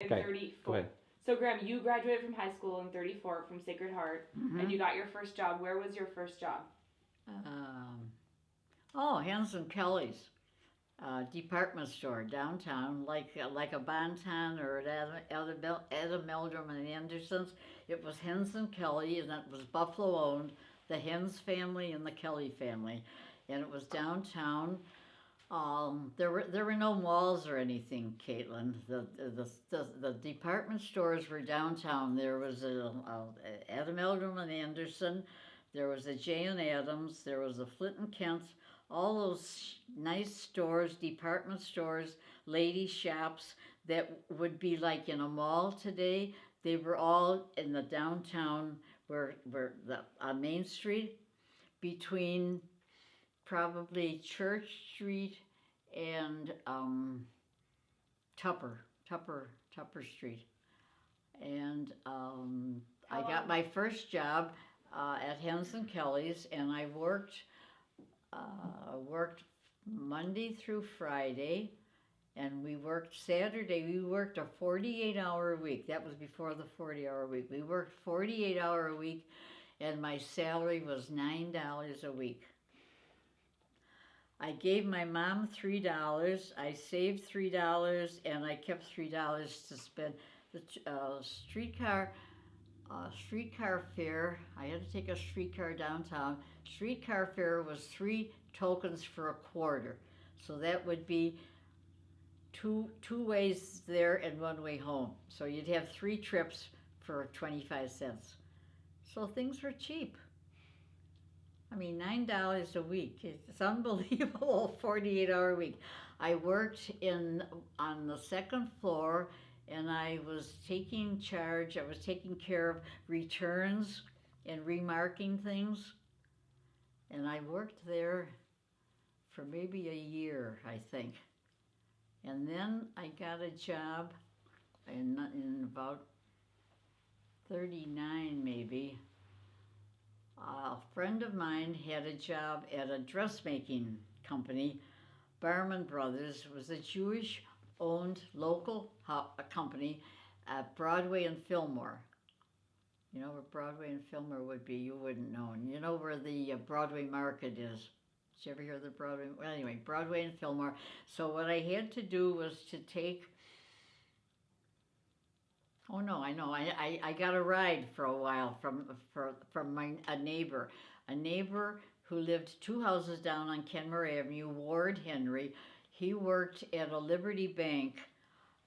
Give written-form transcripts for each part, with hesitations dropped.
Okay, 34. go ahead. So, Graham, you graduated from high school in 34 from Sacred Heart, and you got your first job. Where was your first job? Um, oh, Hans and Kelly's department store downtown, like a Bonton or at Adam Meldrum and Anderson's. It was Hens and Kelly, and it was Buffalo owned, the Hens family and the Kelly family, and it was downtown. There were no malls or anything, Caitlin. The department stores were downtown. There was a Adam Eldrum and Anderson. There was a J and Adams. There was a Flint and Kent. All those nice stores, department stores, lady shops that would be like in a mall today. They were all in the downtown, where on Main Street between probably Church Street and Tupper Street. And I got my first job at Henson Kelly's, and I worked Monday through Friday, and we worked Saturday. We worked a 48-hour week. That was before the 40-hour week. We worked 48-hour a week, and my salary was $9 a week. I gave my mom $3. I saved $3, and I kept $3 to spend. The streetcar fare. I had to take a streetcar downtown. Streetcar fare was 3 tokens for a quarter, so that would be two ways there and 1 way home. So you'd have 3 trips for 25 cents. So things were cheap. I mean, $9 a week. It's unbelievable. 48-hour week. I worked on the second floor, and I was taking charge. I was taking care of returns and remarking things. And I worked there for maybe a year, I think. And then I got a job in about 39 maybe. A friend of mine had a job at a dressmaking company. Barman Brothers was a Jewish-owned local company at Broadway and Fillmore. You know where Broadway and Fillmore would be? You wouldn't know. And you know where the Broadway Market is? Did you ever hear of the Broadway? Well, anyway, Broadway and Fillmore. So what I had to do was to take. Oh no, I know. I got a ride for a while from a neighbor who lived 2 houses down on Kenmore Avenue, Ward Henry. He worked at a Liberty Bank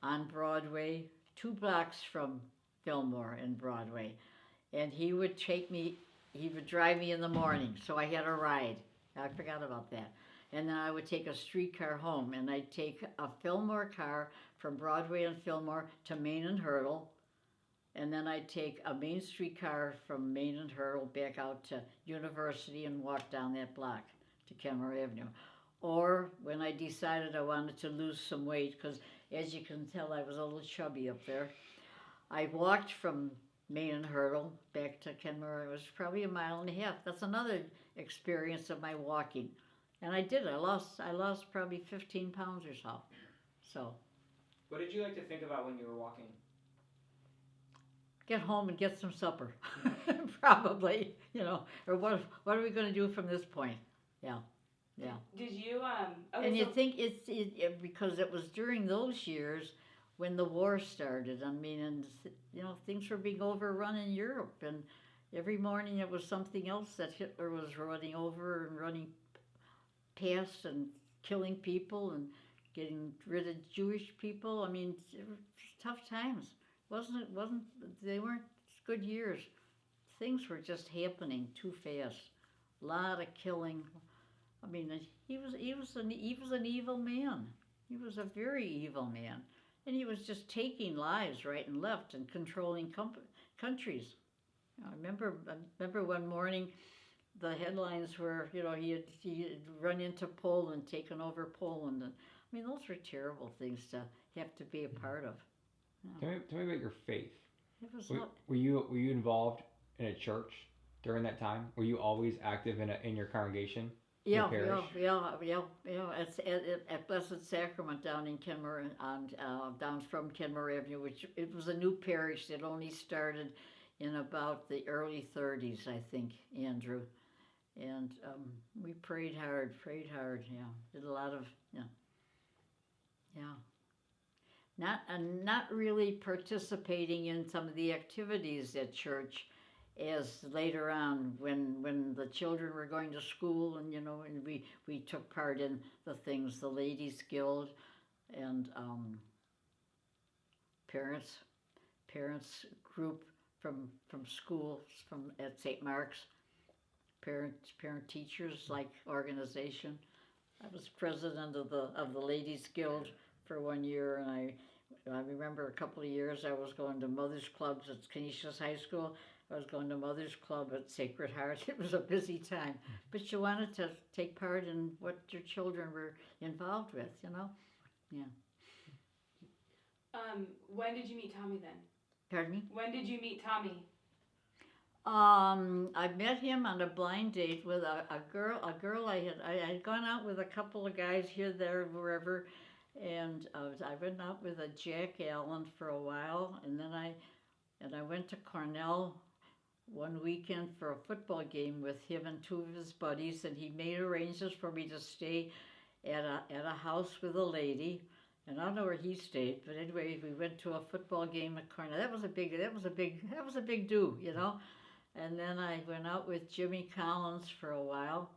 on Broadway, 2 blocks from Fillmore and Broadway, and he would drive me in the morning, so I had a ride. I forgot about that. And then I would take a streetcar home, and I'd take a Fillmore car from Broadway and Fillmore to Main and Hurdle, and then I'd take a Main Street car from Main and Hurdle back out to University and walk down that block to Kenmore Avenue. Or when I decided I wanted to lose some weight, because as you can tell I was a little chubby up there, I walked from Main and Hurdle back to Kenmore. It was probably a mile and a half. That's another experience of my walking. And I did. I lost probably 15 pounds or so. So. What did you like to think about when you were walking? Get home and get some supper, probably. Or what are we going to do from this point? Yeah. Did you Okay, and you think because it was during those years when the war started. I mean, and things were being overrun in Europe, and every morning it was something else that Hitler was running over and running past and killing people and getting rid of Jewish people. I mean, it was tough times. They weren't good years. Things were just happening too fast. A lot of killing. I mean, he was an evil man. He was a very evil man, and he was just taking lives right and left and controlling countries. I remember one morning, the headlines were, he had run into Poland, taken over Poland, and I mean, those were terrible things to have to be a part of. Yeah. Tell me about your faith. It was were you involved in a church during that time? Were you always active in your congregation? Yeah, parish? It's at Blessed Sacrament down in Kenmore, and down from Kenmore Avenue, which it was a new parish that only started in about the early 30s, I think, Andrew. And we prayed hard, yeah. Did a lot of, yeah, yeah. Not really participating in some of the activities at church as later on when the children were going to school, and and we took part in the things, the ladies guild, and parents parents group from schools, from at St. Mark's, parent teachers like organization. I was president of the ladies guild for 1 year, and I remember a couple of years I was going to mothers clubs at Canisius High School. I was going to Mother's Club at Sacred Heart. It was a busy time, but you wanted to take part in what your children were involved with, Yeah. When did you meet Tommy then? Pardon me? When did you meet Tommy? I met him on a blind date with a girl I had gone out with a couple of guys here, there, wherever, and I went out with a Jack Allen for a while, and then I went to Cornell one weekend for a football game with him and two of his buddies, and he made arrangements for me to stay at a house with a lady, and I don't know where he stayed, but anyway, we went to a football game at Cornell. That was a big do, And then I went out with Jimmy Collins for a while,